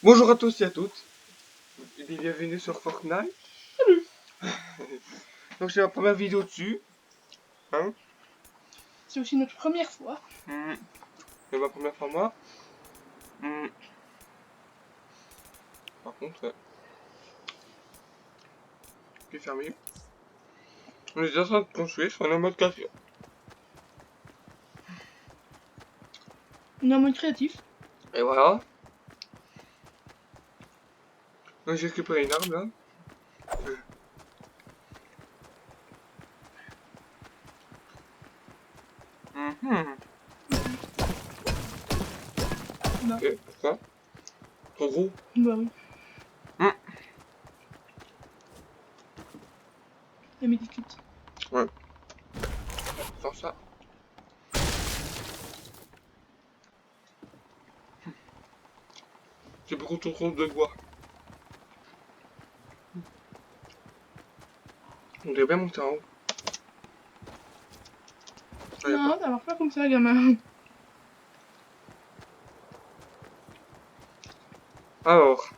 Bonjour à tous et à toutes, et bienvenue sur Fortnite. Salut. Donc c'est ma première vidéo dessus, hein. C'est aussi notre première fois. C'est ma première fois moi. Par contre, c'est fermé. On est en train de construire, on est en mode café. On est en mode créatif. Et voilà. Donc j'ai récupéré une arme là. Bah. Ok, pourquoi? Trop gros. Bah oui. La medikit. Ouais. Sans ça. C'est beaucoup trop de bois. On devrait bien monter en haut. Non, ça marche pas comme ça, gamin. Alors.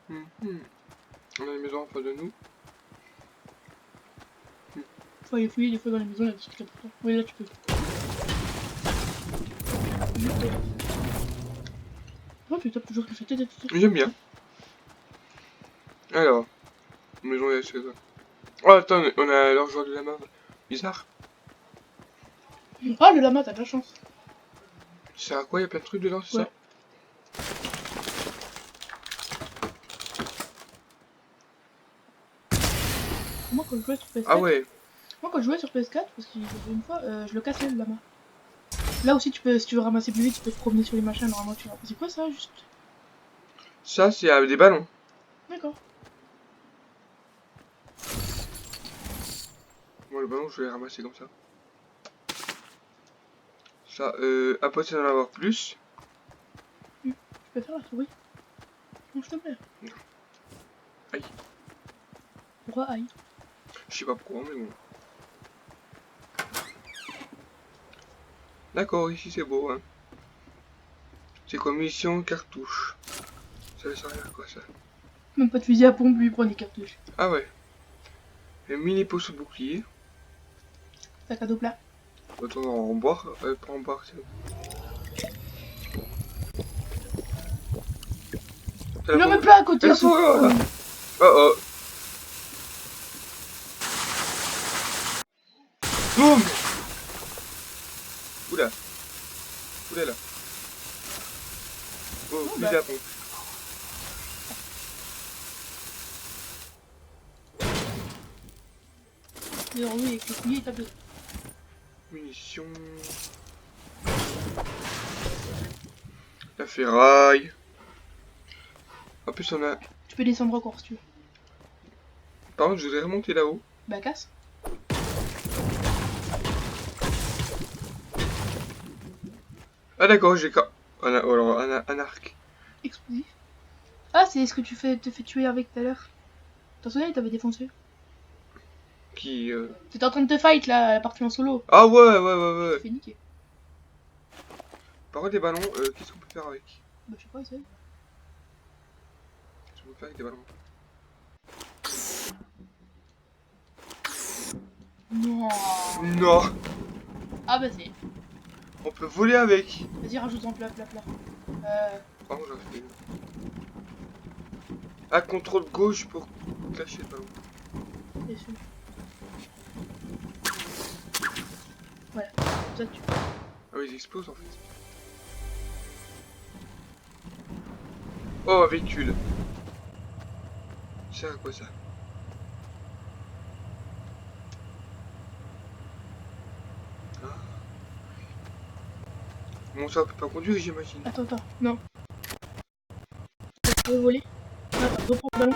On a une maison en face de nous. Faut aller fouiller des fois dans les maisons, il y a des trucs importants. Oui, là tu peux. Oh, tu tapes toujours que ça tête. J'aime bien. Alors. Maison et chez eux. Oh attends, on a leur joueur de la main. Bizarre. Ah, le lama, t'as de la chance. Ça sert à quoi? Il y a plein de trucs dedans, c'est Ouais. ça? Moi, quand je jouais sur PS4. Ah ouais. Moi, quand je jouais sur PS4, parce qu'il y avait une fois, je le cassais le lama. Là aussi, tu peux, si tu veux ramasser plus vite, tu peux te promener sur les machins. Normalement, tu ramasses. C'est quoi ça, juste? Ça, c'est avec des ballons. D'accord. Moi, le ballon, je vais les ramasser comme ça. Ça, après, ça d'en avoir plus. Tu peux faire la souris? Non, s'il te plaît. Non. Aïe. Pourquoi aïe? Je sais pas pourquoi, mais bon. D'accord, ici c'est beau, hein. C'est quoi, mission cartouche. Ça sert à rien, quoi, ça. Même pas de fusil à pompe, lui, il prend des cartouches. Ah ouais. Un mini pot sous bouclier. Sac à dos plat. Autant en boire, pas en boire, c'est... Je le mets plat à côté. Oh oh. Boum. Oula. Oula là. Oh, fusil à pompe. Et oui, avec le fouillis, il tape dedans. Munitions. La ferraille. En plus on a... Tu peux descendre encore si tu veux. Par contre je voudrais remonter là-haut. Bah casse. Ah d'accord, j'ai... Alors, un arc. Explosif. Ah, c'est ce que tu te fais tuer avec tout à l'heure. T'en souviens, il t'avait défoncé. Qui... T'étais en train de te fight là, à la partie en solo. Ah ouais. Tu fais niquer. Par contre des ballons, qu'est-ce qu'on peut faire avec? Bah je sais pas, essaye. Qu'est-ce qu'on peut faire avec des ballons? Non. Non. Ah bah c'est. On peut voler avec. Vas-y, rajoute en plat. Oh j'en fais. Ah, contrôle gauche pour cacher le ballon. Déçu. Voilà, ça tu. Ah oui, ils explosent en fait. Oh, véhicule. Ça sert à quoi ça? Ah. Bon, ça on peut pas conduire, j'imagine. Attends, non. Tu peux voler. Attends, reprends le ballon.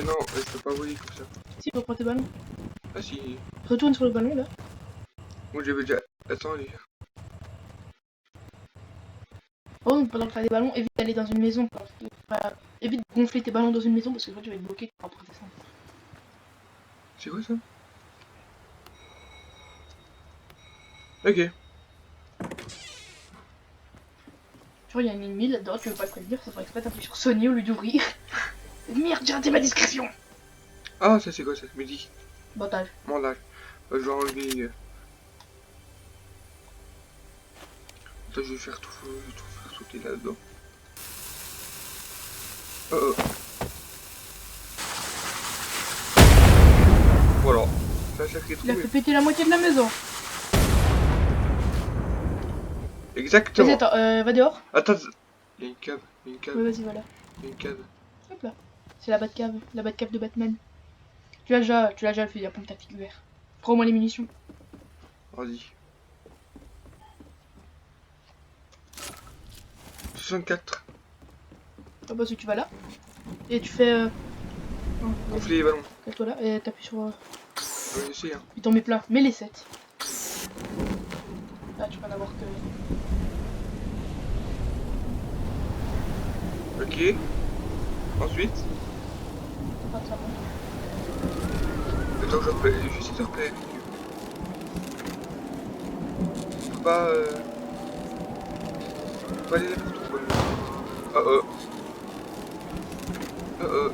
Non, je peux pas voler comme ça. Si, reprends tes ballons. Ah si. Retourne sur le ballon là. Moi j'avais déjà... Attendez. Oh, pendant que tu as des ballons, évite d'aller dans une maison. Quoi. Enfin, évite de gonfler tes ballons dans une maison parce que toi tu vas être bloqué, tu pourras pas descendre. C'est quoi ça? Ok. Tu vois, il y a un ennemi là-dedans, tu veux pas le prévenir, ça ferait exprès t'appuyer sur Sony au lieu d'ouvrir. Merde, j'ai raté ma discrétion. Ah, ça c'est quoi ça? Midi. Bandage. Mandage. Je vais enlever... Attends, je vais faire tout faire sauter là-dedans. Oh oh. Voilà. Ça, ça crée Il a trouvé. fait péter la moitié de la maison. Exactement. Vas-y, attends, va dehors. Attends. Il y a une cave. Il y a une cave. Ouais, vas-y, voilà. Il y a une cave. Hop là. C'est la Batcave de Batman. Tu l'as déjà le fait, il y a plein de tactiques verts. Prends au moins les munitions. Vas-y. 64. Ah bah si tu vas là. Et tu fais... Oh, Gonfler les ballons. toi là, et t'appuies sur... Je vais essayer. Hein. Il t'en met plein. Mets les 7. Là, tu peux en avoir que... Ok. Ensuite. Enfin, ça monte. Attends, j'essaie de repérer avec Dieu. Faut pas... Faut pas aller n'importe où. Oh oh. Oh oh.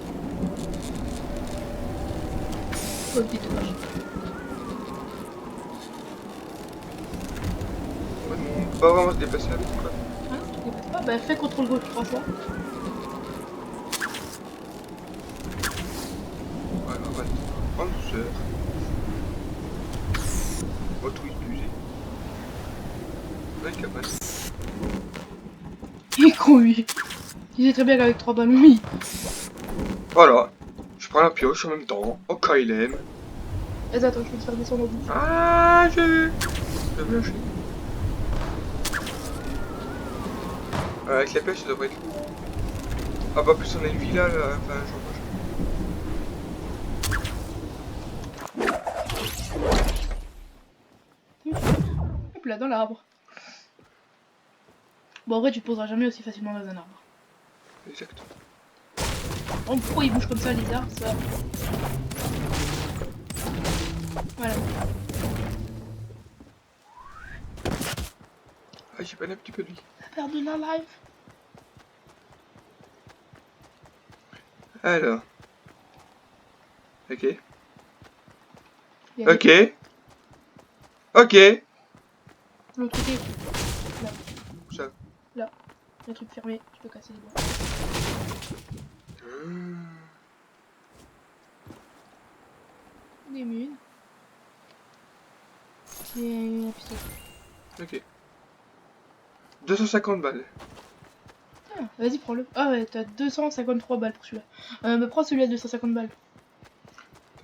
Oh, le détournage. Ouais, on peut pas vraiment se déplacer avec quoi. Ah non, tu dépasses pas. Bah fais contrôle gauche 3 fois. Ouais, on va prendre douceur. On va tout utiliser. Ouais, cabane. Il est con lui. Il sait très bien qu'avec 3 ballons, oui. Voilà. Je prends la pioche en même temps. Au cas il aime. Vas-y, attends, je vais te faire descendre au bout. Ah, je vais lâcher. Avec la pêche, ça devrait être... Ah bah plus on a une villa là, enfin Hop là, dans l'arbre. Bon, en vrai, tu te poseras jamais aussi facilement dans un arbre. Exactement. Oh, pourquoi ils bougent comme ça, les arbres, ça? Voilà. Ah, j'ai pas un petit peu de vie. La perte de la life. Alors. Ok. Il y a Ok. Ok. l'autre côté. Là, Où ça? là. Il y a un truc fermé, tu peux casser les doigts. Des mines. Et un pistolet. Ok. 250 balles. Ah, vas-y, prends-le. Ah ouais, t'as 253 balles pour celui-là. Bah, prends celui-là, 250 balles.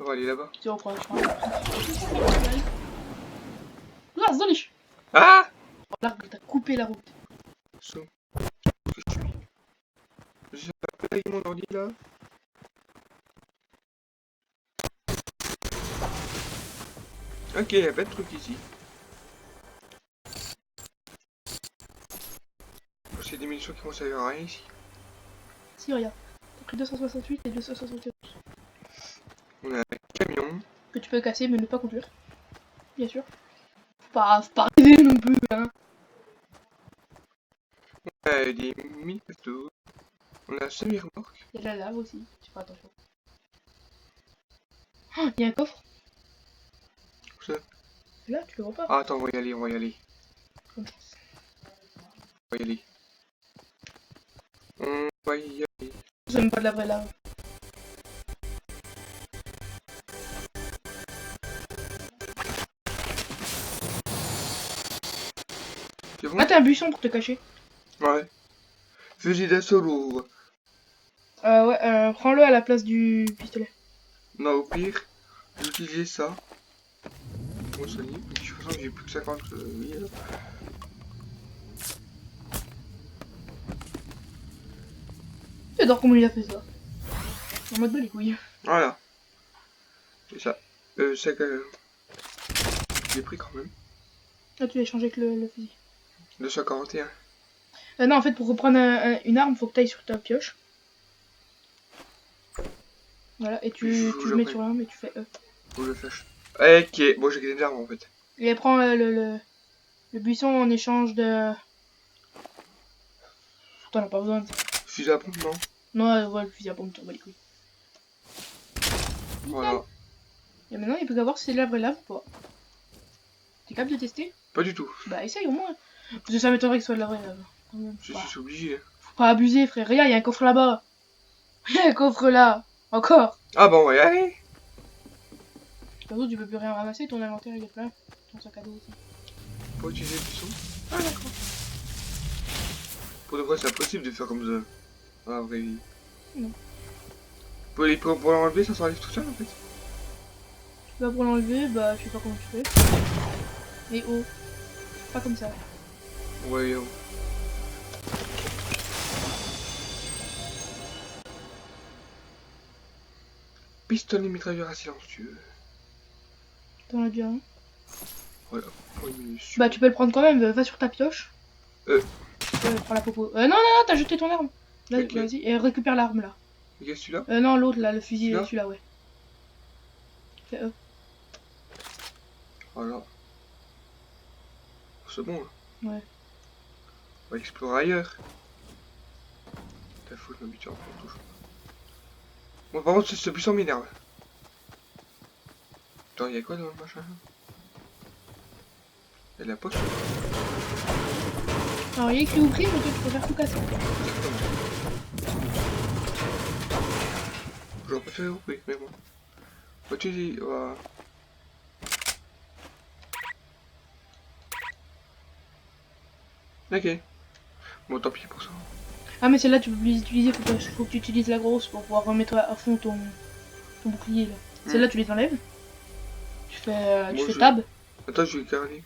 On va aller là-bas. Tu reprends, je prends. Là, Zolish. Ah! Oh, l'arbre, t'as coupé la route. So. Que je suis. J'ai pas payé mon ordi là. Ok, il y a plein de trucs ici. C'est des munitions qui vont servir à rien ici. Si, regarde. T'as pris 268 et 271. On a un camion. Que tu peux casser, mais ne pas conduire. Bien sûr. Faut pas rêver non plus, hein. On a des mini-bateaux. On a un semi-remorque. Il y a de la lave aussi, tu fais attention. Oh, il y a un coffre. Où ça? Là, tu le vois pas. Ah, attends, on va y aller, on va y aller. Bonne chance. On va y aller. On va y aller. J'aime pas de la vraie lave. C'est bon? Ah, t'as un buisson pour te cacher. Ouais. Fusil d'assaut lourd. Ouais, prends-le à la place du pistolet. Non, au pire, j'utilisais ça. Pour soigner. De toute façon, j'ai plus que 50 000. J'adore comment il a fait ça. En mode de les couilles. Voilà. C'est ça. Ça que... J'ai pris quand même. Là, tu l'as échangé avec le fusil. 241. Non, en fait, pour reprendre une arme, faut que tu ailles sur ta pioche. Voilà, et tu Faut que le je mets prenne. sur l'arme et tu fais E. Faut que je flash. Ok, bon j'ai gagné des armes en fait. Et elle prend le buisson en échange de... T'en as pas besoin de ça. Fusil à pompe, non? Non, ouais, le fusil à pompe, t'en bats les couilles. Voilà. Et maintenant, il peut savoir si c'est de la vraie lave ou pas. T'es capable de tester? Pas du tout. Bah, essaye au moins. Parce que ça m'étonnerait que ce soit de la vraie lave. Je Bah, suis obligé. faut pas abuser, frère. Regarde, il y a un coffre là-bas. Il y a un coffre là. Encore. Ah bon, ouais, allez. De toute façon, tu peux plus rien ramasser. Ton inventaire, il est plein. Ton sac à dos aussi. Faut utiliser le buisson. Ah, d'accord. Pour de vrai, c'est impossible de faire comme ça. Dans la vraie vie. Non. Pour l'enlever, ça s'enlève tout seul en fait. Bah, pour l'enlever, bah, je sais pas comment tu fais. Mais oh. Pas comme ça. Ouais, yo. Pistolet mitrailleur à silencieux. T'en as déjà un. Voilà. Pour une munition. Bah, tu peux le prendre quand même. Va sur ta pioche. Ouais, prends la popo. Non, non, non, t'as jeté ton arme. Là, Ok. vas-y. Et récupère l'arme là. Ok, celui-là. Non, l'autre là, le fusil, Celui-là celui-là, ouais. Fais E. Voilà. C'est bon là. Ouais. On va explorer ailleurs. T'as fou, je m'habitue en touche. Bon, par contre, ce buisson m'énerve. Attends, y'a quoi dans le machin? Y'a de la poche. Alors, il y a écrit ouvrir, mais toi, tu peux faire tout casser. J'aurais préféré ouvrir, mais bon. Bah, tu dis, voilà. Ok. Bon, tant pis pour ça. Ah, mais celle-là, tu peux plus l'utiliser. Faut que tu utilises la grosse pour pouvoir remettre à fond ton bouclier là. Celle-là, tu les enlèves. Tu fais, Moi, je- tab. Attends, je vais garder.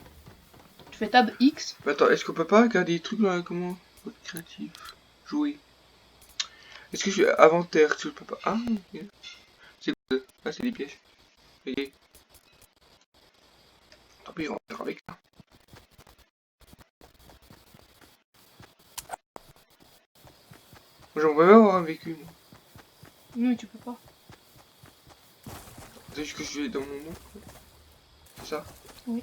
Tu fais tab X. Mais attends, est-ce qu'on peut pas garder des trucs là, comment? Mode créatif. Jouer. Est-ce que je suis inventaire? Je peux pas. Ah, ok. C'est quoi? Ah, c'est des pièges. Ok. Tant pis, on va faire avec ça. Moi, j'aimerais bien avoir un véhicule. Non, mais tu peux pas. C'est juste que je vais dans mon monde. C'est ça? Oui.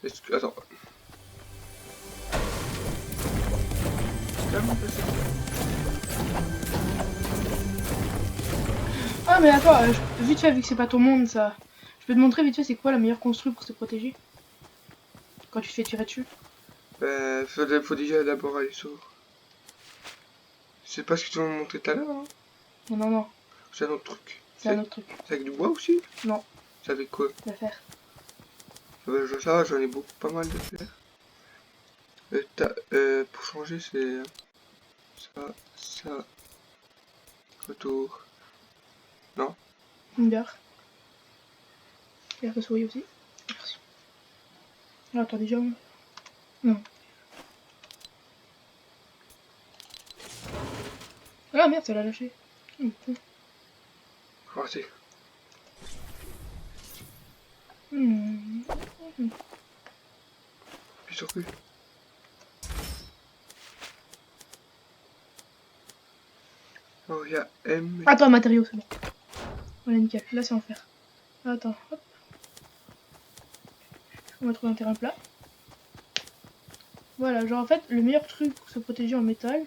Est-ce que. Attends. Calme, Ah, mais attends, vite fait, vu que c'est pas ton monde ça. Je peux te montrer vite fait c'est quoi la meilleure construction pour se protéger quand tu te fais tirer dessus. faut déjà d'abord aller sur. C'est pas ce que tu m'as montré tout à l'heure, hein? Non, non, non. C'est un autre truc. C'est un autre truc. C'est avec du bois aussi? Non. C'est avec quoi? La faire. Ça, j'en ai beaucoup, pas mal de fer. Pour changer, c'est ça, retour. Non? Une bière. Bière de souris aussi. Merci. Ah, attends déjà. Non. Ah merde, ça l'a lâché. Ah, c'est. Puis sur cul. Alors, il y a M. Attends, matériaux, c'est bon. Voilà, nickel. Là, c'est en fer. Attends, hop. On va trouver un terrain plat. Voilà, genre en fait, le meilleur truc pour se protéger en métal,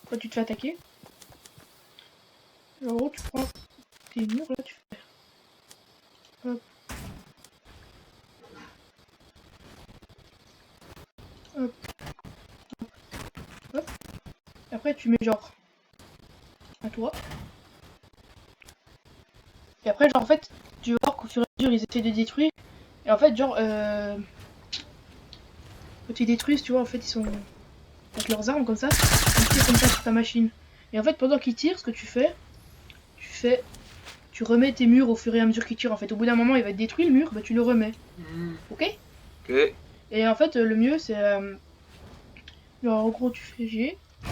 quand tu te fais attaquer, en gros, tu prends tes murs, là, tu fais. Hop. Hop. Hop. Et après, tu mets genre un toit. Et après, genre en fait, tu vas voir qu'au fur et à mesure, ils essaient de détruire. Et en fait, genre, quand ils détruisent, tu vois, en fait, ils sont avec leurs armes comme ça, ils tirent comme ça sur ta machine. Et en fait, pendant qu'ils tirent, ce que tu fais, tu remets tes murs au fur et à mesure qu'ils tirent. En fait, au bout d'un moment, il va être détruit le mur, bah tu le remets. Ok? Ok. Et en fait, le mieux, c'est genre en gros, tu fais G, tu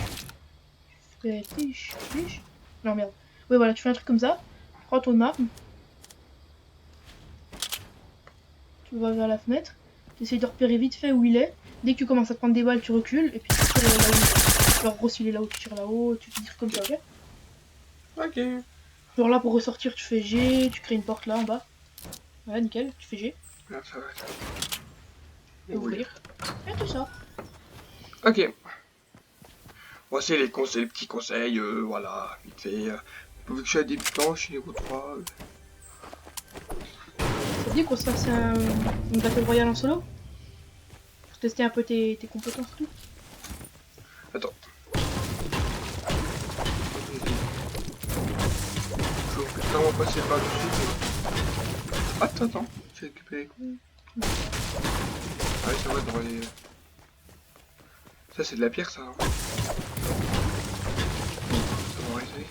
fais tiche, tiche, Non, merde. Ouais, voilà, tu fais un truc comme ça. Tu prends ton arme. Tu vas vers la fenêtre. Tu essayes de repérer vite fait où il est. Dès que tu commences à te prendre des balles, tu recules. Et puis tu tires là où il est. Genre, gros, s'il est là où tu tires là-haut, tu fais des trucs comme ça, ok? Ok. Genre là, pour ressortir, tu fais G. Tu crées une porte là en bas. Voilà, nickel. Tu fais G. Là, ça va. Tu peux ouvrir. Et tout ça. Ok. Voici les conseils, les petits conseils, voilà, vite fait. Vu que je suis un débutant, je suis niveau 3. Ça te dit qu'on se fasse une Battle Royale en solo? Pour tester un peu tes compétences et tout. Attends. Je vais clairement passer par-dessus. Attends. J'ai récupéré quoi? Ah oui, ça va dans les... Ça, c'est de la pierre, ça. Hein. Ça va arrêter.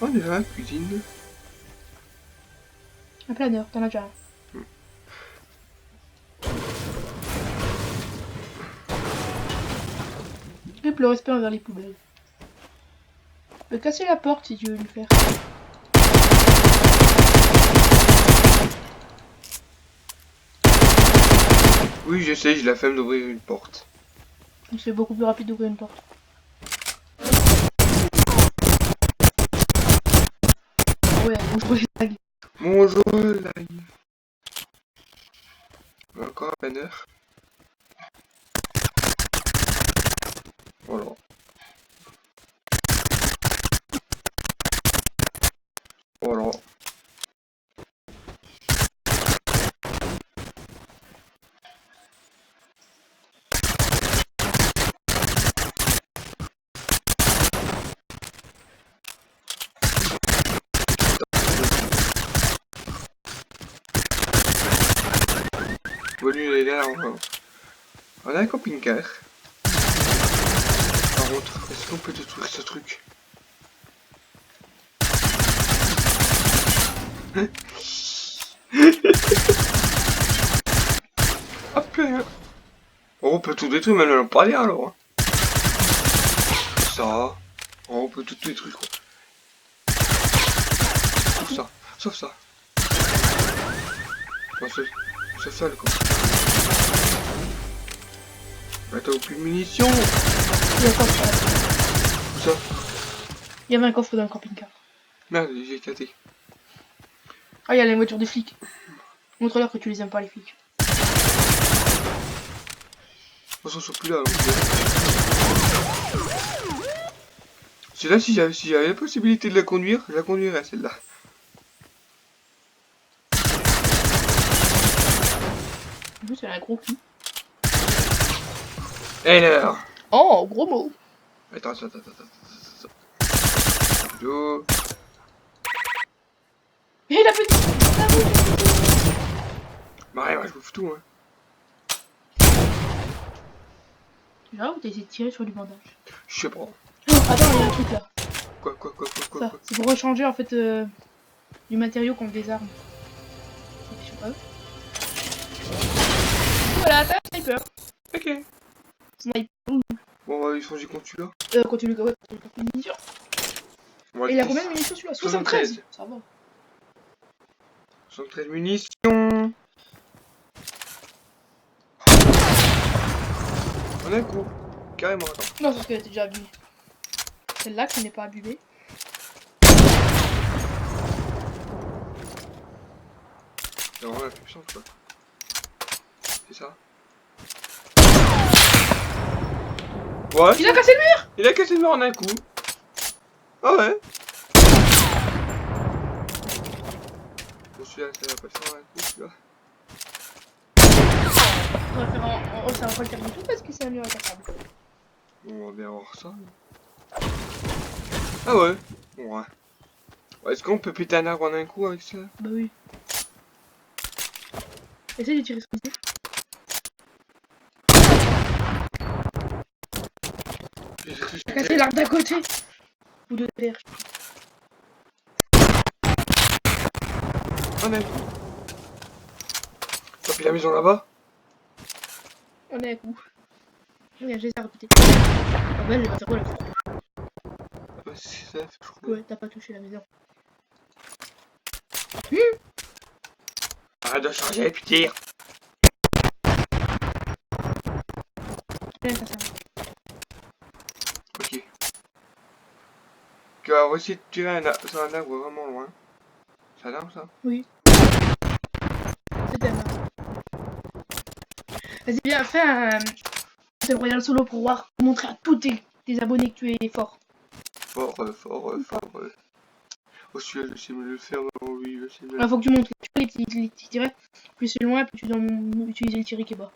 On est là, cuisine. Un planeur, t'en as déjà un. Triple le respect envers les poubelles. Tu peux casser la porte si tu veux lui faire. Oui, je sais, j'ai la flemme d'ouvrir une porte. C'est beaucoup plus rapide d'ouvrir une porte. Ouais, bonjour les lags. Bonjour, live. Encore un planeur. Voilà. Voilà. Lui, il est là, on a un camping-car. Par contre, est-ce qu'on peut détruire ce truc? Hop là. Oh, on peut tout détruire, mais on pas aller alors. Hein. Ça. Oh, on peut tout détruire quoi. Sauf ça. Bon, sauf ça le coup. Bah, t'as plus de munitions. Il y a un coffre. Où ça? Il y avait un coffre dans le camping-car. Merde, j'ai éclaté. Ah, il y a les voitures des flics. Montre-leur que tu les aimes pas, les flics. On s'en sort plus là. C'est là, si j'avais la possibilité de la conduire, je la conduirais celle-là. En plus, elle a un gros cul. Et là. Oh, gros mot. Attends. Yo. Et la petite. Bah ouais, moi je bouffe tout, hein. Là où t'as essayé de tirer sur du bandage. Je sais pas. Oh, attends, il y a un truc là. Quoi. Ça, c'est pour rechanger en fait du matériau contre des armes. Je sais pas. Voilà, t'as un sniper. Ok. Sniper. Bon, on va lui changer contre celui-là. Continue, ouais, continue. Munitions. On va Et il a le combien de munitions celui-là? 73. Ça va. 73 munitions. On a un coup. Carrément, attends. Non, c'est parce qu'elle était déjà abîmée. Celle-là qui n'est pas abîmée. C'est vraiment la plus puissante, quoi. C'est ça. Ouais. Il a cassé le mur. Il a cassé le mur en un coup. Ah ouais. Bon, celui-là, ça va pas le faire en un coup, celui-là. On va faire en... ça va pas le faire du tout parce que c'est un mur incassable. Bon, on va bien voir ça. Ah ouais. Bon, ouais. Est-ce qu'on peut péter un arbre en un coup avec ça? Bah oui. Essaye de tirer sur le mur. J'ai cassé l'arbre d'à côté. Ou de derrière. En un coup. T'as pris la maison là-bas? On est à coup. Oui, j'ai ça répété. Ah bah, elle va faire quoi là? Bah, c'est ça, je crois. Ouais, t'as pas touché la maison. Arrête de changer, puis tire. Ouais, ça sert. Ok. Tu vas essayer de tirer sur un arbre vraiment loin. Ça l'arbre ça? Oui. C'était là. Vas-y, viens, fais un Battle Royale solo pour voir, pour montrer à tous tes abonnés que tu es fort. Fort. Oh, celui-là, je sais me le faire, oui, je sais me le Là, faut que tu montres les petits tirets. Plus c'est loin, plus tu dois utiliser le tiré qui est bas.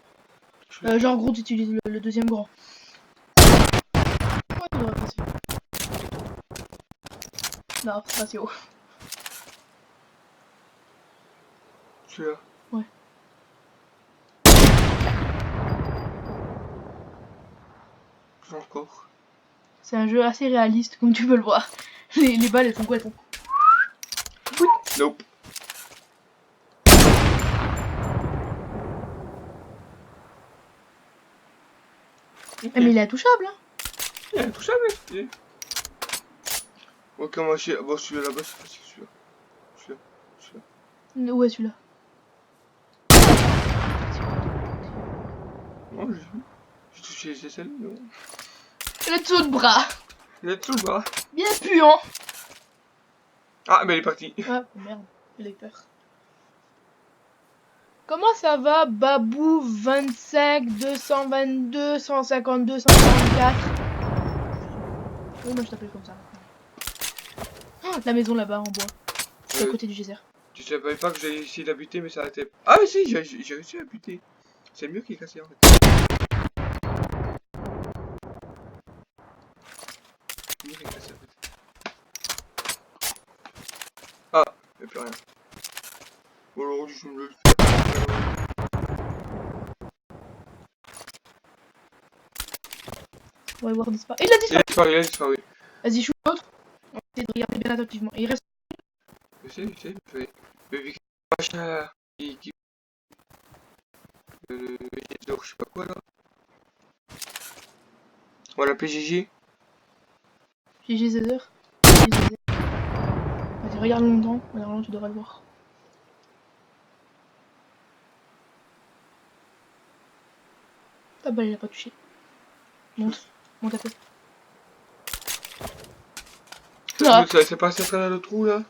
Genre, gros, tu utilises le deuxième grand. Ouais, tu devrais passer. Non, c'est pas si haut. Celui-là. Ouais. Encore. C'est un jeu assez réaliste, comme tu peux le voir. Les balles, elles font quoi? Elles font... Nope. Ah, mais il est intouchable, hein. Il est touchable, mec. Ok, moi, bon, celui-là là-bas, c'est facile, celui-là. Où est celui-là? Non, j'ai touché les aisselles, non. Le dessous de bras. Il est dessous le bras. Bien puant. Ah, mais il est parti. Ah, oh merde, il a eu peur. Comment ça va, Babou 25 222 152 144? Oui, moi je t'appelle comme ça. Oh, la maison là-bas en bois. C'est à côté du geyser. Tu savais pas que j'ai essayé de la buter, mais ça a été... Ah, mais si, j'ai réussi à la buter. C'est mieux qu'il est cassé en fait. Mieux qu'il est cassé en fait. Ah, il n'y a plus rien. Bon, alors, je me le fais. On va voir disparaître. Il a disparu. Il a disparu. Vas-y, choue l'autre. On va essayer de regarder bien attentivement. Il reste. Je sais, mais vu que machin qui le je sais pas quoi là. On va l'appeler Gigi. GG Zether. Vas-y, regarde longtemps. Regarde longtemps, tu devrais le voir. Ah bah, il a pas touché. Monte. Monte un peu. Ah. Ça s'est passé à travers le trou là.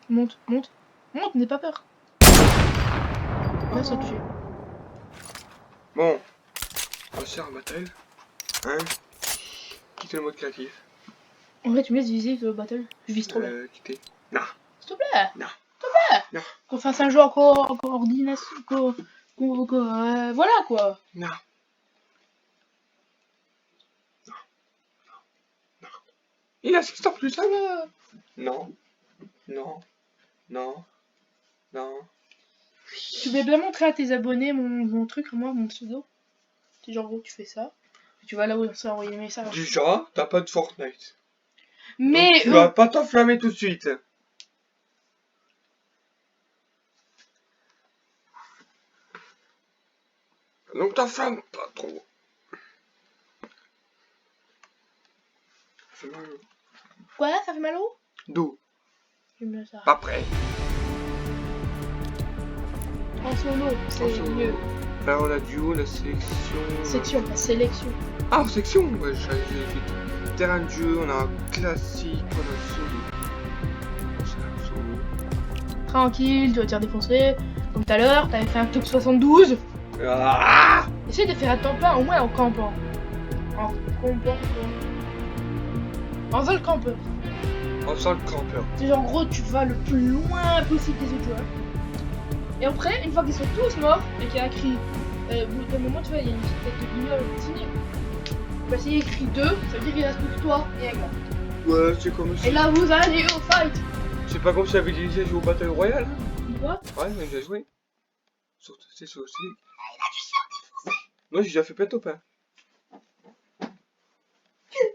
Monte, monte. Monte, n'aie pas peur. Là, ça a touché. Bon, on va se faire un battle. Hein? Quitter le mode créatif. En vrai, tu me laisses viser le battle. Je vise trop bien. Quitter. Non. S'il te plaît. Non. S'il te plaît. Non. Qu'on fasse un jeu en coordination. Voilà quoi. Non. Il assiste en plus, ça là. Non. Non. Non. Non. Tu voulais bien montrer à tes abonnés mon truc, moi, mon pseudo. C'est genre, gros, tu fais ça. Et tu vas là où on s'est envoyé les messages. Déjà, t'as pas de Fortnite. Mais donc, tu vas pas t'enflammer tout de suite. Donc t'enflammes pas trop. Ça fait mal. quoi, ça fait mal au D'où? J'aime bien ça. Pas prêt. En solo, c'est mieux. Alors la duo, la sélection... Section, la sélection. Ah, en section. Ouais, j'ai fait terrain de jeu, on a un classique, on a solo. C'est un solo. Tranquille, tu vas te faire défoncer. Comme tout à l'heure, t'avais fait un top 72. Ah, Essaye de faire un temps plein, au moins en campant. En campant. En vol campeur. on sent le campeur. C'est genre, en gros, tu vas le plus loin possible des autres joueurs. Et après, une fois qu'ils sont tous morts et qu'il y a écrit. Au bout d'un moment, tu vois, il y a une petite tête de guignol dessinée. Bah, s'il y a écrit 2, ça veut dire qu'il reste plus que toi et un gars. Ouais, c'est comme si... Et là, vous allez au fight. C'est pas comme si j'avais déjà joué au Battle Royale. Quoi? Ouais, j'ai déjà joué. C'est sur aussi. Moi, j'ai déjà fait plein de top 1.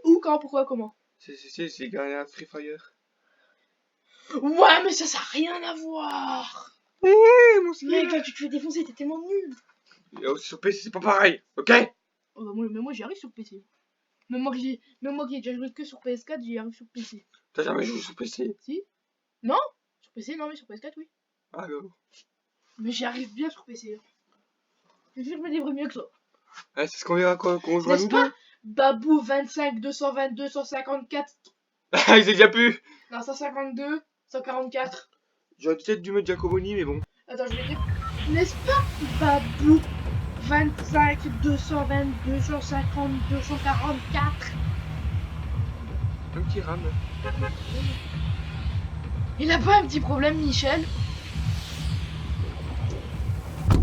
Où, quand, pourquoi, comment? C'est gagné à Free Fire. Ouais, mais ça n'a rien à voir. Ouais, mon Mec, quand tu te fais défoncer, t'es tellement nul. Et aussi sur PC, c'est pas pareil, ok? Oh, bah, mais moi j'y arrive sur PC. Même moi qui ai déjà joué que sur PS4, j'y arrive sur PC. T'as jamais joué sur PC? Si? Non? Sur PC, non, mais sur PS4, oui. Alors. Mais j'y arrive bien sur PC. Je me débrouille mieux que toi. Ah, c'est ce qu'on verra quand on jouera N'est-ce nous pas? deux? Babou 25, 222, 154. Ah, il s'est déjà plus! Non, 152, 144. J'aurais peut-être dû mettre Giacomoni, mais bon. Attends, je vais dire. N'est-ce pas? Babou 25, 222, 152, 144. Un petit rame. Il a pas un petit problème, Michel? Je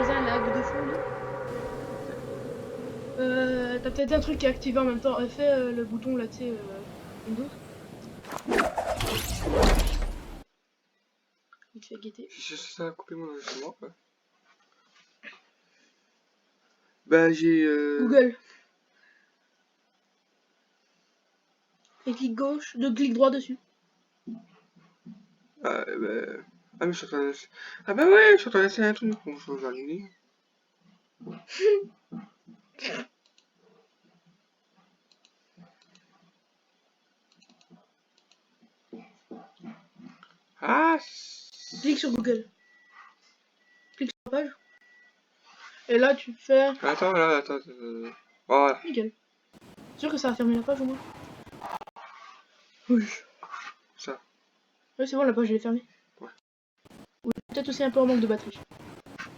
faisais un lag de fond. T'as peut-être un truc qui est activé en même temps. Fais le bouton là, tu sais, Windows. Il te fait guetter. Si ça a coupé mon enregistrement, quoi. Bah, j'ai. Google. Et clic gauche, clic droit dessus. Ah, bah. Ah, mais je suis en train de. Ah, bah ouais, je suis en train d'essayer un truc. Bon, je vais allumer. Ah! Clique sur Google. Clique sur la page. Et là, tu fais. Attends, là, attends. Voilà. Nickel. Sûr que ça va fermer la page au moins? Oui. Ça. Ouais, c'est bon, la page elle est fermée. Ouais. Ou peut-être aussi un peu en manque de batterie.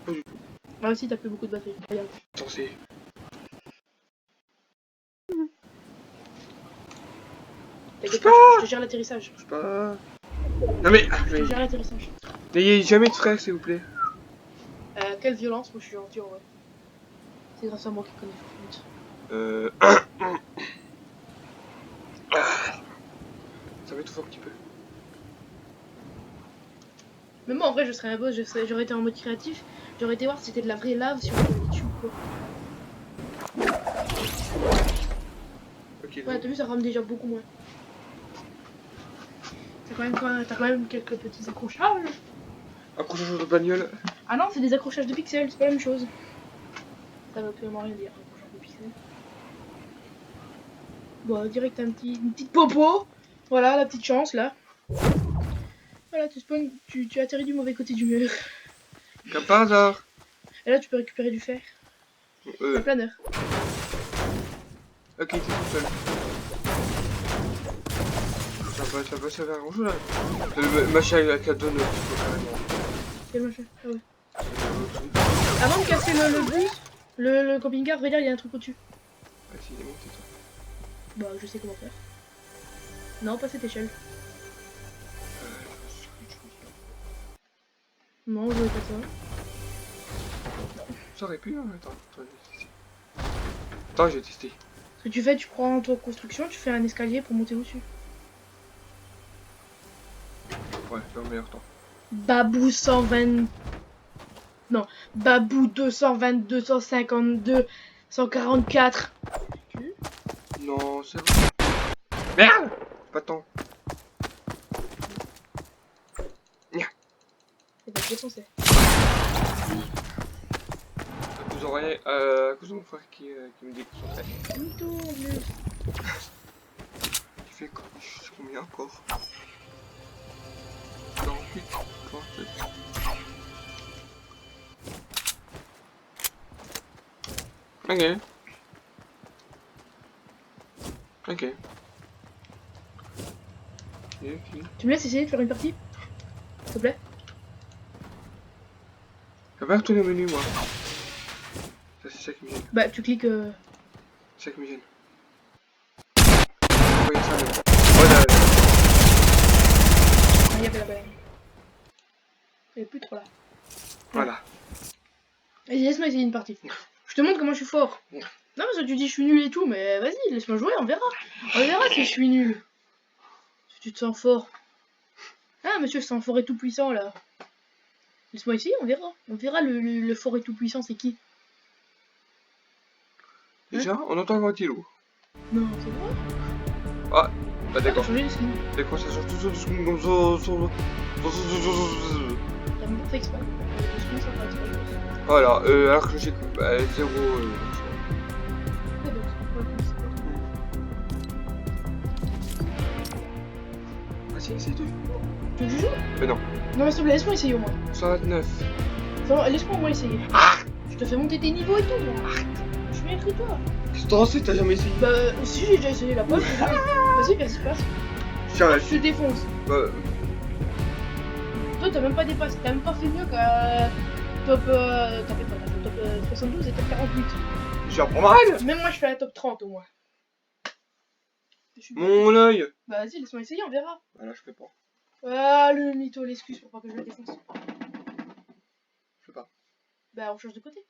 Pas du tout. Ah, aussi, t'as plus beaucoup de batterie. Regarde. Attends, c'est. T'inquiète pas, je te gère l'atterrissage. Je sais pas. Non, mais. Je te gère l'atterrissage. N'ayez jamais de frère, s'il vous plaît. Quelle violence, moi je suis gentil en vrai. C'est grâce à moi qu'il connaît Fortnite. Ça m'étouffe un petit peu. Mais moi en vrai, je serais un boss, j'aurais été en mode créatif. J'aurais été voir si c'était de la vraie lave sur YouTube ou quoi. Ok. Ouais, t'as vu, ça rame déjà beaucoup moins. T'as quand même quelques petits accrochages. Accrochage de bagnole. Ah non, c'est des accrochages de pixels, c'est pas la même chose. Ça veut absolument rien dire, accrochage de pixels. Bon, direct une petite popo. Voilà, la petite chance là. Voilà, tu spawn, tu atterris du mauvais côté du mur. Comme par hasard. Et là, tu peux récupérer du fer. Un planeur. Ok, t'es tout seul. Ça va, bonjour là. Le machin avec la donne, carrément. Quel machin? Ah ouais. Avant de casser le bus, le camping-car, regarde, il y a un truc au-dessus. Ah si, il est monté toi. Bah, je sais comment faire. Non, pas cette échelle. Non, je veux pas ça. Ça aurait pu, hein. Attends, je vais tester. Attends, je vais tester. Ce que tu fais, tu prends ton construction, tu fais un escalier pour monter au-dessus. Ouais, c'est le meilleur temps. Babou 120... Non, Babou 222, 152, 144. Non, c'est bon. Merde! Pas de temps. C'est pas défoncé. Vous aurez à cause de mon frère qui me dit que son frère. Mytho, en plus. Il fait combien encore? 48, 47. Ok. Ok. Tu me laisses essayer de faire une partie? S'il te plaît? Je vais pas retourner au menu, moi. Ça, c'est ça qui me gêne. Bah, tu cliques... C'est ça qui me gêne. Voyez ça, là. Voilà. Ah, il y avait la baleine. Il n'y a plus trop là. Voilà. Vas-y, laisse-moi essayer une partie. Je te montre comment je suis fort. Non, parce que tu dis je suis nul et tout, mais vas-y, laisse-moi jouer, on verra. On verra si je suis nul. Si tu te sens fort. Ah, monsieur, c'est un fort et tout puissant là. Laisse-moi essayer, on verra. On verra le fort et tout puissant, c'est qui? Déjà, on entend un ventilo. Non, c'est vrai. Ah, bah d'accord. T'as changé de skin. D'accord, ça change tout de suite comme ça. T'as fait exprès. Je finis sans faire exprès, je pense. Voilà, alors que j'ai 0. Ah, donc, Vas-y, essaye de. tu joues? Mais non. Non, mais s'il te plaît, laisse-moi essayer au moins. 129. Enfin, laisse-moi au moins essayer. Ah, Je te fais monter tes niveaux et tout, moi. Je suis meilleur que toi. qu'est-ce que t'en sais, t'as jamais essayé? Bah, si j'ai déjà essayé la pote, vas-y, passe. Tiens, Je te défonce. Toi, t'as même pas dépassé, t'as même pas fait mieux qu'à top. T'as fait quoi? T'as fait top 72 et top 48. j'apprends mal. Même moi, je fais la top 30 au moins. Mon œil. Bah, vas-y, laisse-moi essayer, on verra. Voilà, je fais pas. Ah, le mytho, l'excuse pour pas que je le défonce. Je fais pas. Bah, on change de côté.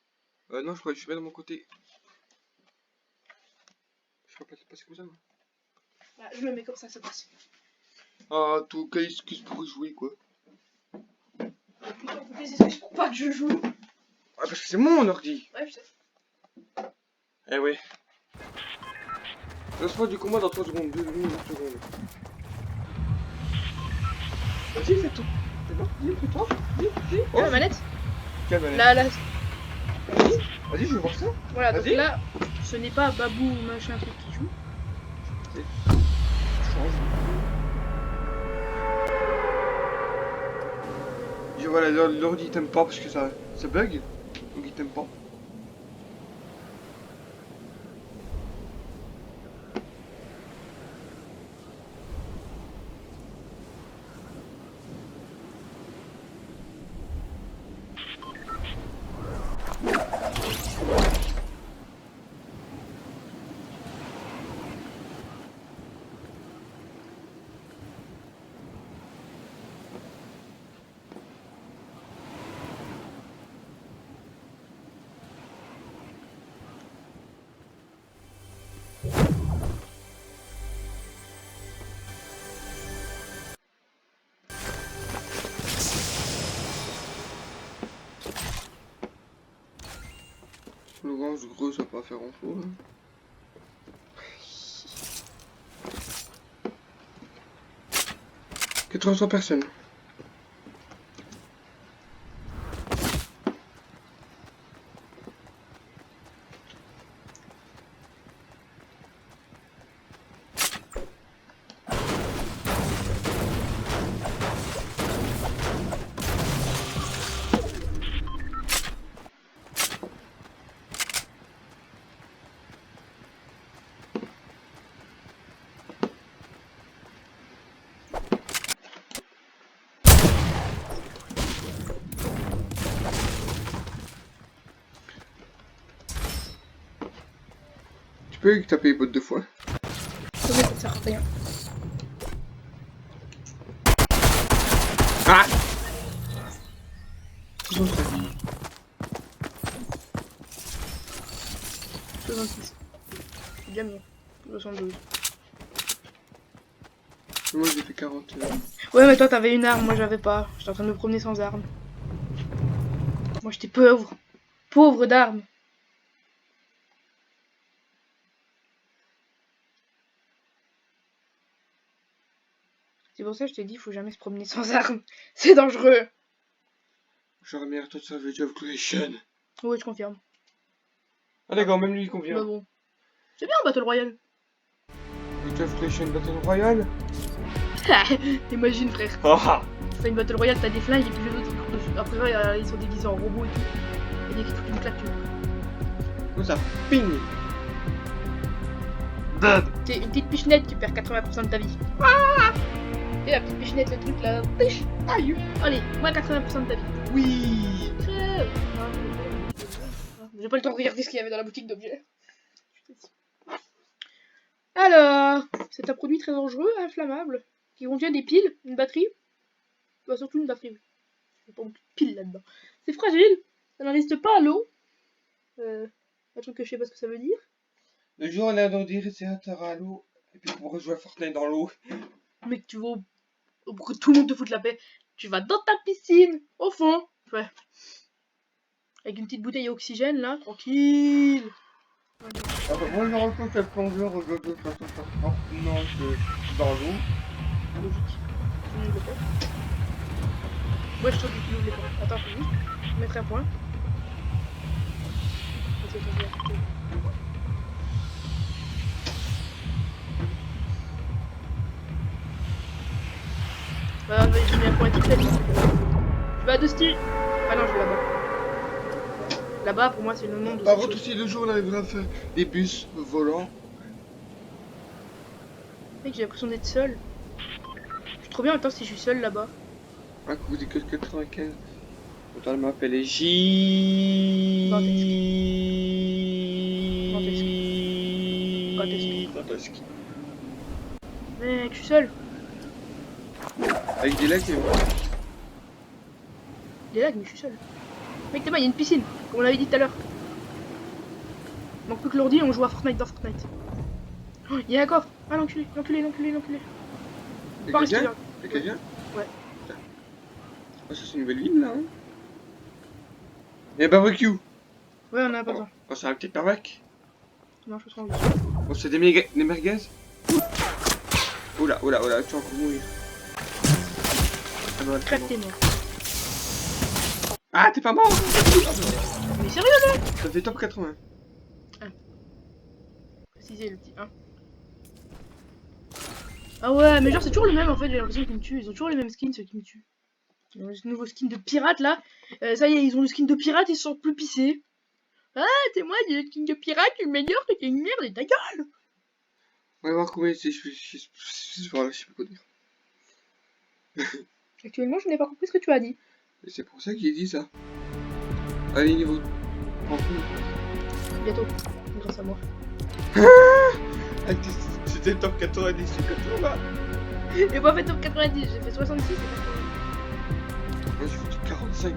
Non, je crois que je suis pas de mon côté. Je peux pas passer comme ça, moi. Bah, je me mets comme ça passe. Ah, tout, quelle excuse pour jouer, quoi. Et putain, toutes les excuses pour pas que je joue. Ah, parce que c'est mon ordi. Ouais, je sais. Eh oui. Lance-moi du combat dans 3 secondes, 2 secondes, 1 seconde. Vas-y, fais tout. C'est bon, dis, fais-toi. Dis. Oh, la manette. Quelle manette? Là, Vas-y, je veux voir ça. voilà, donc Vas-y. là, ce n'est pas Babou machin truc qui joue. Change. Voilà, l'ordi il t'aime pas parce que ça bug. Donc il t'aime pas. Le grand, gros, ça va pas faire grand chose. 83 personnes. Tu peux taper les bottes 2 fois. Ça va, ça sert à rien. Ah! 66. C'est bien mieux. 72. Moi j'ai fait 40. Ouais, mais toi t'avais une arme, moi j'avais pas. J'étais en train de me promener sans arme. Moi j'étais pauvre. Pauvre d'armes. C'est pour ça que je t'ai dit, faut jamais se promener sans arme. C'est dangereux. J'aurais meilleur toi de Savage of Creation. Oui, je confirme. Ah d'accord, même lui il Bah convient. bon. C'est bien Battle Royale. Savage of Creation Battle Royale. Imagine frère. Ah! Tu fais une Battle Royale, t'as des flingues et puis les autres ils courent dessus. Après ils sont déguisés en robots et tout. Et dès qu'ils trouvent une claque, tu vois. Comme ça, ping! Bub! T'es une petite pichenette, tu perds 80% de ta vie. Et la petite pichenette, le truc là. Piche. Aïe. Allez, moins 80% de ta vie. Oui! Crève. J'ai pas le temps de regarder ce qu'il y avait dans la boutique d'objets. Alors, c'est un produit très dangereux, inflammable, qui contient des piles, une batterie, bah, surtout une batterie. Il y a pas beaucoup de piles là-dedans. C'est fragile, ça ne résiste pas à l'eau. Un truc que je sais pas ce que ça veut dire. Le jour on a dans des réservateurs à l'eau, et puis on rejoue à Fortnite dans l'eau. Mais que tu vas pour que tout le monde te foute la paix. Tu vas dans ta piscine, au fond. Ouais. Avec une petite bouteille à oxygène là, tranquille. Alors moi je retourne cette plongeur au dodo de façon pertinente dans l'eau. Logique. Tout le monde le fait. Ouais, je trouve qu'il ouvre les portes. Attends, je vais juste mettre un point. Ok, attends, je vais arrêter. Bah, je mets un point tout seul. Je vais à Dusty. Ah non, je vais là-bas. Là-bas, pour moi, c'est le nom de Par cette contre, chose. si le jour on arrivera à faire des bus volants. Mec, j'ai l'impression d'être seul. Je suis trop bien en même temps si je suis seul là-bas. Un coup des que 95. Pourtant, le map elle est J. Grotesque. Mec, je suis seul. Avec des lacs et Il est là, mais je suis seul. Mec, t'es mal, il y a une piscine, comme on l'avait dit tout à l'heure. Il manque plus que l'ordi et on joue à Fortnite dans Fortnite. Oh, il y a un coffre. Ah, l'enculé. Et Pas risqué, quelqu'un hein. Et quelqu'un Ouais. Oh, ça c'est une nouvelle ville là. Hein. Et barbecue. Ouais, on a pas besoin. Oh, c'est un petit barbecue. Non, je pense Oh, c'est des merguez. Oula, tu vas encore mourir. Ah, bah, Crève tes morts. ah, t'es pas mort. Mais sérieux, là Ça fait top 80. Préciser le petit 1. Ah ouais, mais genre, c'est toujours le même en fait, j'ai l'impression qu'ils me tuent. Ils ont toujours les mêmes skins, ceux qui me tuent. Ils ont le nouveau skin de pirate là. Ça y est, ils ont le skin de pirate, ils se sont plus pissés. Ah, c'est moi, j'ai le skin de pirate, le meilleur, c'est une merde, et ta gueule. On va voir combien c'est. Voilà, je sais pas quoi dire. Actuellement, je n'ai pas compris ce que tu as dit. Et c'est pour ça qu'il dit ça. Allez, niveau 30. Bientôt, grâce à moi. Ah, c'était top 90, c'est 80. J'ai pas fait top 90, j'ai fait 66 et 80. Moi j'ai fait 45.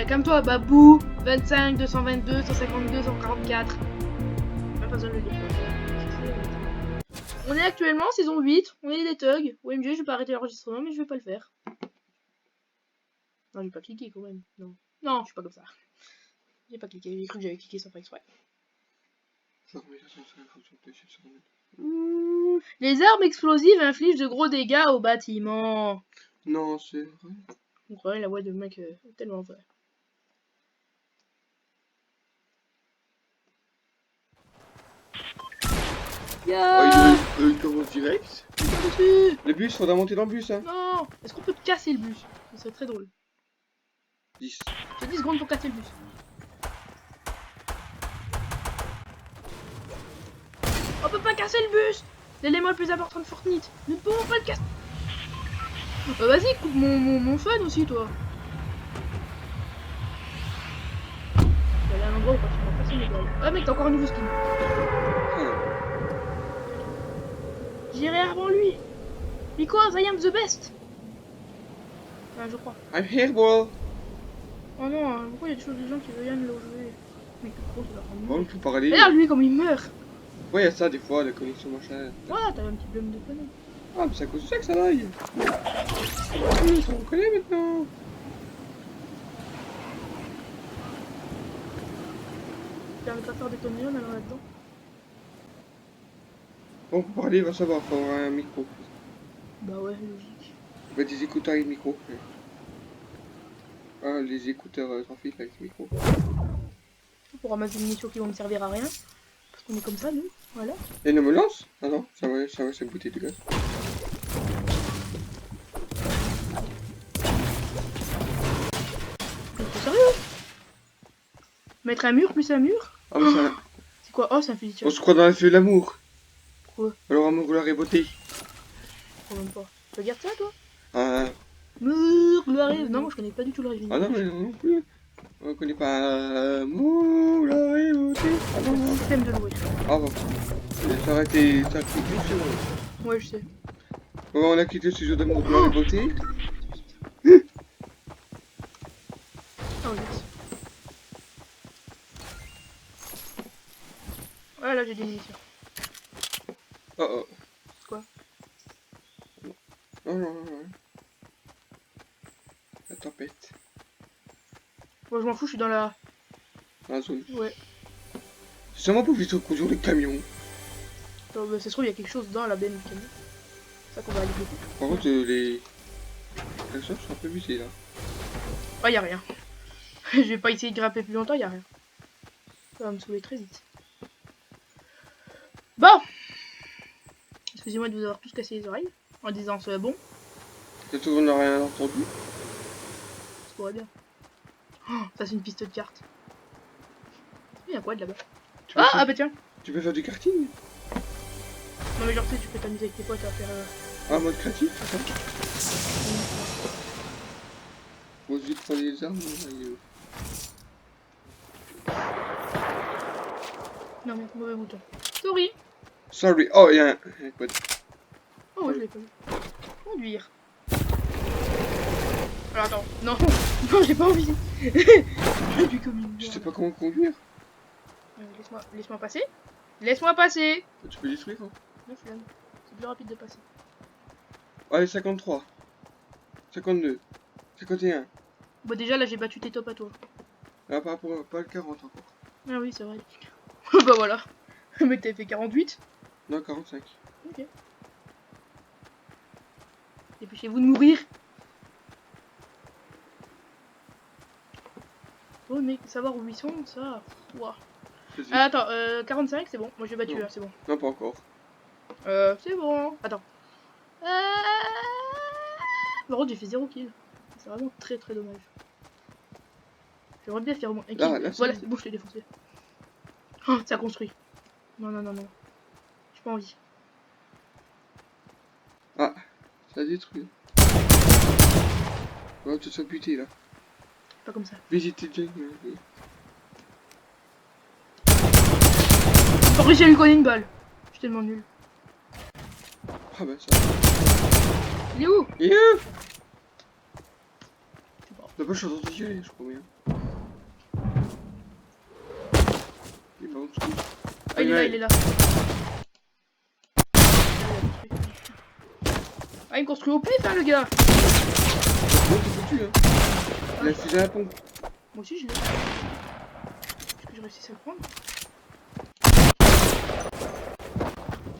Comme toi, Babou, 25, 222, 152, 144. Même pas besoin de le dire. On est actuellement en saison 8, on est des thugs. OMG, je vais pas arrêter l'enregistrement, mais je vais pas le faire. Non, j'ai pas cliqué quand même. Non, je suis pas comme ça. J'ai pas cliqué, j'ai cru que j'avais cliqué sans faire exprès. Les armes explosives infligent de gros dégâts aux bâtiments. Non, c'est vrai. Donc ouais, la voix de mec est tellement vraie. Oh, il commence direct. Dessus. Le bus, faudra monter dans le bus, hein. Non. Est-ce qu'on peut casser le bus? Ce serait très drôle. 10. J'ai 10 secondes pour casser le bus. On peut pas casser le bus. L'élément le plus important de Fortnite. Nous ne pouvons pas le casser. Bah vas-y, coupe mon fun aussi, toi. Il y a un endroit où quand tu vas passer les balles. Ah mec, t'as encore un nouveau skin. J'irai avant lui. Because I am the best. Ah, je crois. I'm here, bro. Oh non, pourquoi il y a toujours des gens qui veulent là où je vais? Mais que gros, ça va prendre. Bon, il faut parler. Regarde lui comme il meurt. Ouais, il y a ça des fois, la connexion machin. Ouais, t'as un petit blâme de conneries. Ah, mais c'est à cause de ça que ça vaille. Oui, on connaît maintenant. T'as pas faire des conneries en allant là-dedans. Bon, pour parler, il va savoir, faut avoir un micro. Bah ouais, logique. Bah, des écouteurs avec micro. Ouais. Ah, les écouteurs sans fil avec micro. Pour ramasser des munitions qui vont me servir à rien. Parce qu'on est comme ça, nous. Voilà. Et ne me lance? Ah non, ça va, c'est une bouteille de gaz. C'est sérieux? Mettre un mur plus un mur? Ah, mais ça. C'est quoi? Oh, c'est un fusil de chasse. On se croit dans la feu de l'amour. Quoi? Alors, amour, gloire et beauté. Je crois même pas. Tu regardes ça, toi? Ah, Mur, gloire et... Non, moi je connais pas du tout l'origine. ah non, mais non plus. On connaît pas amour, gloire et beauté. Ah non, non. Système de louer. Ah bon. Ça aurait été. Ça aurait été plus, c'est vrai. Ouais, je sais. Bon, on a quitté le sujet d'amour, gloire et beauté. Oh, yes. Ah, là, j'ai des munitions. Oh oh. Quoi? Non, non, non, non. La tempête. Moi, je m'en fous, je suis dans la... Dans la zone. Ouais. C'est seulement pour vite conduire les camions. Attends, bah, ça se trouve, il y a quelque chose dans la benne du camion. C'est ça qu'on va aller bloquer. Par contre, les actions sont un peu busées là. Ah, y a rien. Je vais pas essayer de grimper plus longtemps, y a rien. Ça va me saouler très vite. Bon. Excusez-moi de vous avoir tous cassé les oreilles en disant c'est bon. C'est tout, on n'a rien entendu. Ça pourrait bien. Oh, ça c'est une piste de cartes. Il y a quoi de là-bas? Ah bah tiens. Tu peux faire du karting? Non mais genre tu sais, tu peux t'amuser avec tes potes à faire... Ah, mode créatif, c'est ça? Faut vite prendre les armes. Non mais mauvais bouton. Sorry. Sorry. Oh, il y a un code. Oh ouais, je l'ai pas vu. Conduire. Alors attends. Non. Non, j'ai pas envie. Conduis comme une Je sais merde. pas comment conduire. Laisse-moi passer. Laisse-moi passer. Tu peux détruire, hein? La flemme. C'est plus rapide de passer. Allez, 53. 52. 51. Bon déjà là j'ai battu tes tops à toi. Ah, pas le 40 encore. Ah oui c'est vrai. Bah voilà. Mais t'avais fait 48. Non, 45. Ok. Dépêchez-vous de mourir. Oh mais savoir où ils sont, ça. Ouah. Ah, attends, 45 c'est bon. Moi j'ai battu Non. là, c'est bon. Non, pas encore. C'est bon. Attends. Par contre j'ai fait 0 kill. C'est vraiment très très dommage. J'aimerais bien faire au moins un kill. Là, Voilà, c'est- c'est bon, je l'ai défoncé. Oh, ça construit. Non, non, non, non. J'ai pas envie. Ah, ça a détruit. Oh, tu te sois buté là. Pas comme ça. Visiter Jack. J'ai réussi à lui coller une balle. Je suis tellement nul. Ah bah ça. Il est où? Il est où? Je sais pas. T'as pas chance de tirer, je crois bien. Il est pas en dessous. Ah, il est là, il est là. Ah, il me construit au pif, hein, le gars. Non, t'es foutu, hein. Il a fusé à la pompe. Moi aussi, je l'ai. Est-ce que j'ai réussi à le prendre?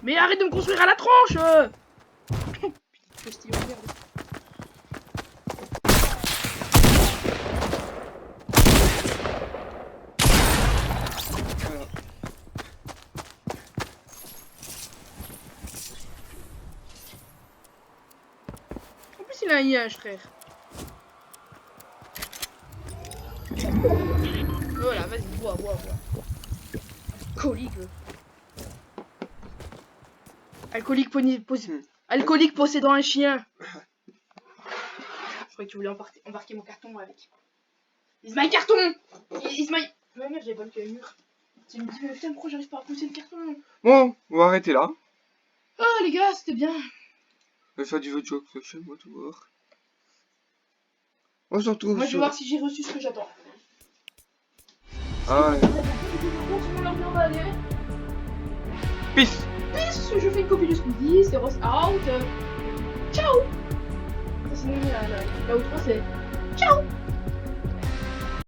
Mais arrête de me construire à la tronche. Putain, postillon de merde. Voilà. En plus, il a un IH, frère. Voilà, vas-y, bois. Alcoolique. Alcoolique possédant un chien. Je croyais que tu voulais embarquer mon carton avec. Is my carton. Is my... Ouais, merde, j'avais pas vu qu'il y avait un mur. Tu me dis, mais putain, pourquoi j'arrive pas à pousser le carton? Bon, on va arrêter là. Ah, les gars, c'était bien. On va faire du virtual question, moi, tout voir. On se retrouve Moi, je vais sur... voir si j'ai reçu ce que j'attends. Ah ouais. Peace. Peace, je fais une copie de Squeezie, c'est Ross out. Ciao. Ça, sinon, la outro, c'est ciao.